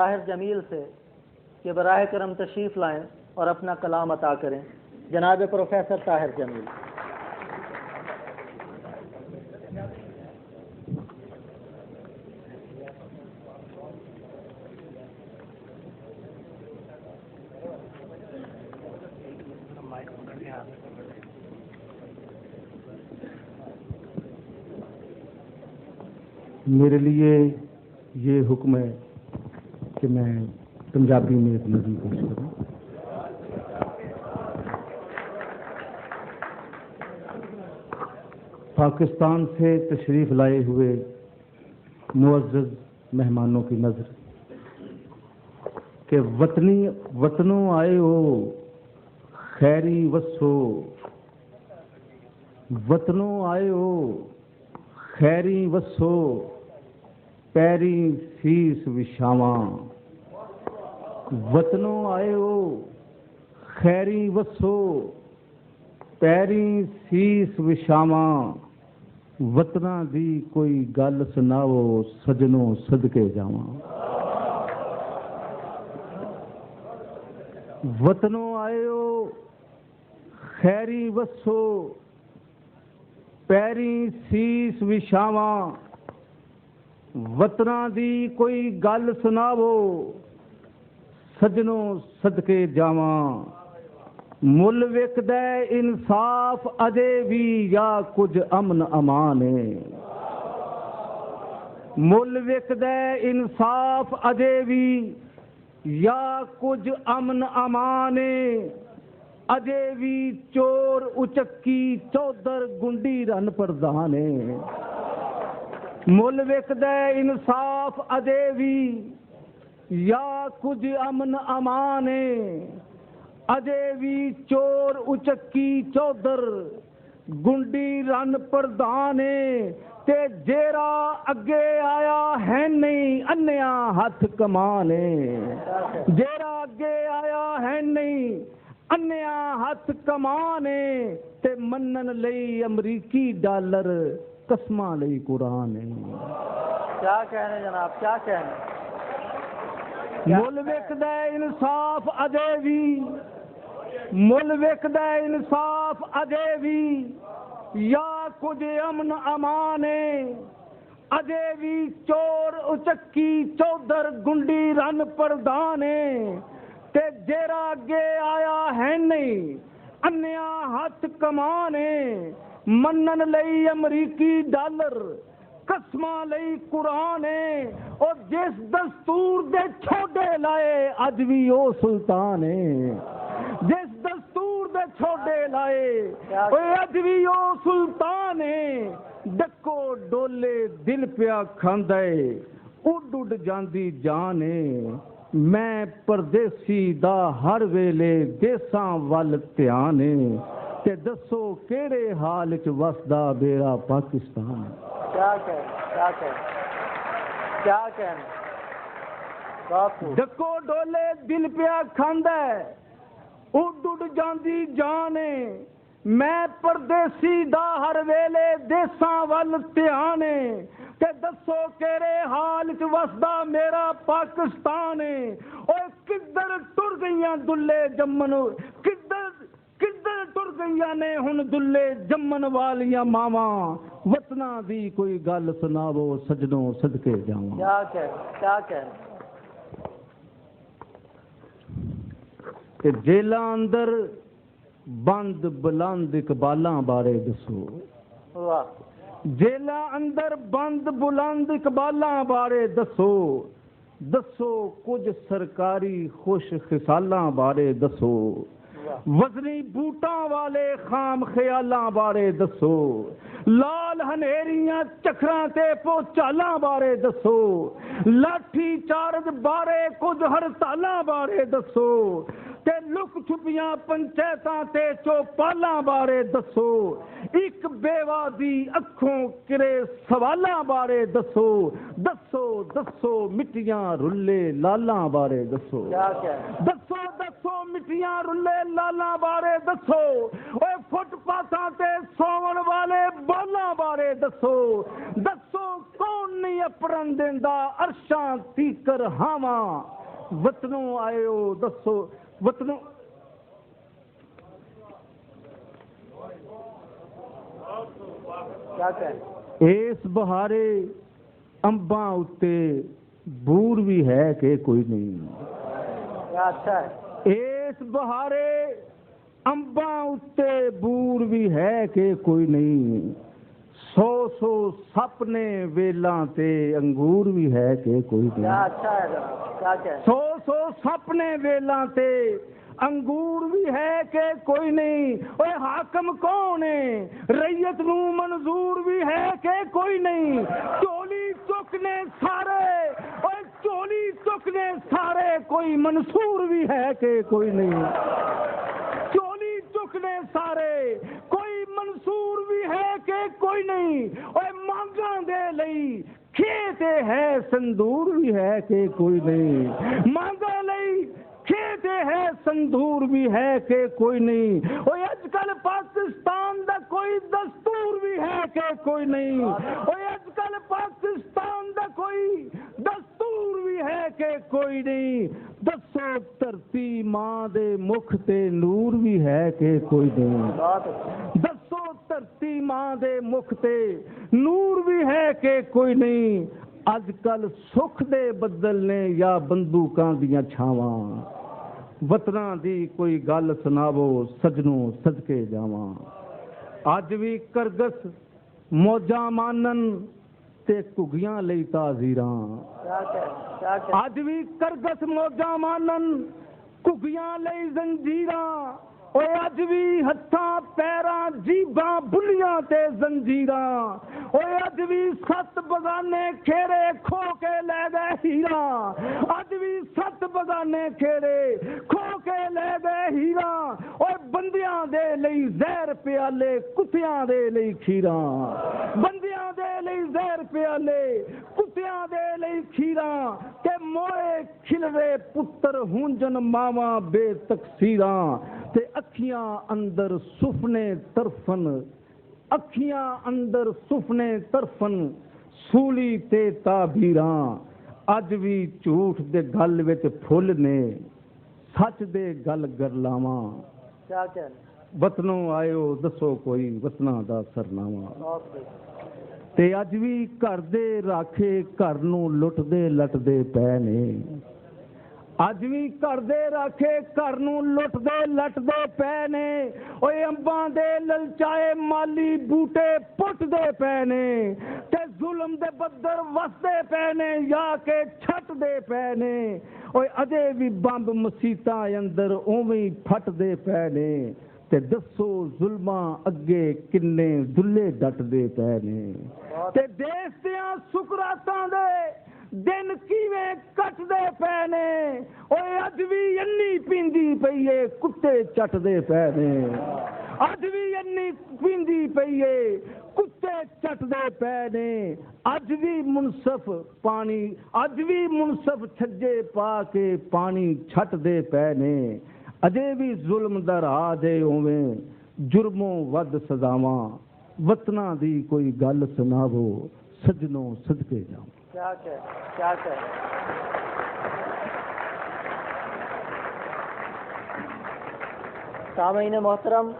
ताहिर जमील से कि बराह करम तशरीफ़ लाएं और अपना कलाम अता करें। जनाब प्रोफेसर ताहिर जमील। मेरे लिए ये हुक्म है कि मैं पंजाबी में एक नज़्म पेश करूं। पाकिस्तान से तशरीफ़ लाए हुए मुअज़्ज़ज़ मेहमानों की नज़र के वतनों आए हो खैरी वसो, वतनों आए हो खैरी वसो, पैरी शीस विछावा। वतनों आए हो खैरी वसो, पैरी शीस विछावा। वतना दी कोई गल सुनाओ, सजनों सदके जावा। वतनों आए हो खैरी वसो, पैरी शीस विछावा। वतना दी कोई गल सुनावो, सजनों सदके जावा। मुल विकदा इंसाफ अजे भी या कुछ अमन अमान है। मुल विकदा इंसाफ अजे भी या कुछ अमन अमान है। अजे भी चोर उचक्की चौधर गुंडी रन प्रधान है। मुल विकदा इंसाफ अजे भी या कुछ अमन अमान है। अजे भी चोर उचक्की चौधर गुंडी रन प्रधान है। ते जेरा अगे आया है नहीं अन्या हथ कमान है। जेरा अगे आया है नहीं अन्या हथ कमाने ते मनन लई अमरीकी डॉलर कसमां लई कुरान है। क्या कहने जनाब, क्या कहने। मुल विकदा इंसाफ अजे भी, मुल विकदा इंसाफ अजे भी या कुछ अमन अमान है। अजे भी चोर उचक्की चौधर गुंडी रन प्रधान है। ते जेरा अगे आया है नहीं अन्या हथ कमाने। मनन लई अमरीकी डॉलर कसमां लई कुरान है। और जिस दस्तूर दे छोड़े लाए अज भी ओ सुल्तान है। जिस दस्तूर दे छोड़े लाए अज भी ओ सुल्तान है। डको डोले दिल प्या खांदा है, उड उड जांदी जान है। मैं परदेसी दा हर वेले देसां वल ध्यान है। ते दसो केड़े हाल च वसदा बेड़ा पाकिस्तान। क्या कह, क्या कह, क्या कहने। डको डोले दिल प्या खांदा है, उड उड जांदी जान है। मैं परदेसी दा हर वेले देसां वल ध्यान है। ते दसो केड़े हाल च वसदा मेरा पाकिस्तान है। ओए किधर टुर गईयां दुल्ले जम्मन, किधर किधर टुर गईयां ने हुन दुल्ले जम्मन वालियां मावा। वतना दी कोई गल सुनावो, सजनों सदके जावा। क्या कह, क्या कह। ते जेला अंदर बंद बुलंद इकबालां बारे दसो। वाह। जेला अंदर बंद बुलंद इकबालां बारे दसो। दसो कुछ सरकारी खुश खिसालां बारे दसो। वजनी बूटां वाले खाम ख्यालां बारे दसो। लाल हनेरियां चखरां ते पोचालां बारे दसो। लाठी चार्ज बारे कुछ हड़तालां बारे दसो। ते लुक छुपियां पंचायतां ते चौपालां बारे दसो। एक बेवा दी अखों किरे सवालां बारे दसो। दसो दसो मिट्टियां रुल्ले लालां बारे दसो। क्या क्या। दसो दसो मिट्टियां रुल्ले लालां बारे दसो। ओए फुटपाथां ते सौवन वाले बालां बारे दसो दसो कौन नहीं अपरन देंदा अरशां तीकर हावां वतनों आयो दसो वतनों क्या कहें इस बहारे अंबां उत्ते बूर भी है कि कोई नहीं क्या अच्छा है इस बहारे अंबां उत्ते बूर भी है कि कोई नहीं 100 सपने वेलां ते अंगूर भी है कि कोई नहीं क्या अच्छा है जनाब क्या कहें 100 सपने वेलां ते अंगूर भी है कि कोई नहीं ओए हाकम कौन है रैयत नू मंजूर भी है कि कोई नहीं चोली चुकने सारे ओए चोली चुकने सारे कोई मंसूर भी है कि कोई नहीं चोली चुकने सारे कोई मंसूर भी है कि कोई नहीं ओए मांगा दे लई खेत है संदूर भी है कि कोई नहीं मांगा लई खेत है संदूर भी है कि कोई नहीं ओए अजकल पाकिस्तान दा कोई दस्तूर भी है कि कोई नहीं ओए अजकल पाकिस्तान दा कोई दस्तूर भी है कि कोई नहीं दसो धरती मां दे मुख ते नूर भी है कि कोई नहीं बहुत अच्छा दसो धरती मां दे मुख ते नूर भी है कि कोई नहीं अजकल सुख दे बदल ने या बंदूकां दियां छावां वतना दी कोई गल सुनावो सजनों सदके जावां अज भी करगस मौजां मानन ते घुगियां लई ताजीरां क्या कहें अज भी करगस मौजां मानन घुगियां लई जंजीरां ओए अज भी हत्थां पैरां जीबां बुलियां ते जंजीरां ओए अज भी 7 बगाने खेड़े खो के ले गए हीरा अज भी 7 बगाने खेड़े खो के ले गए हीरा ओए बंदियां दे लई जहर प्याले कुत्तियां दे लई खीरा बंदियां दे लई जहर प्याले कुत्तियां दे लई खीरा ते मोए खिलवे पुत्तर हुंजन मावां बेतकसीरां ते अखियां अंदर सुपने तरफन अखियां अंदर सुपने तरफन सूली ते ताबीरां अज भी झूठ दे गल विच फुल ने सच दे गल गरलावां क्या कहें वतनों आयो दसो कोई वतना दा सरनामा बहुत सही ते अज भी घर दे राखे घर नूं लुटदे लटदे पै ने अज भी घर दे राखे घर नूं लुटदे लटदे पै ने ओए अंबां दे ललचाए माली बूटे पुटदे पै ने ते जुल्म दे बद्दर वसदे पै ने या के छटदे पै ने ओए अजे भी बंब मसीतां अंदर उवें फटदे पै ने ते दसो जुल्मां अगे किन्ने दुल्ले डटदे पै ने ते देश दियां सुकरातां दे दिन किवें कटदे पै ने ओए अज भी अन्नी पींदी पई ए कुत्ते चटदे पै ने अज भी अन्नी पींदी पई ए कुत्ते चटदे पै ने अज भी मुनसफ पानी अज भी मुनसफ छज्जे पा के पानी छटदे पै ने अजे भी जुल्म दा राज है उवें जुर्मों वध सजावां वतना दी कोई गल सुनावो सजनों सदके जाओ क्या कहें सामीन मोहतरम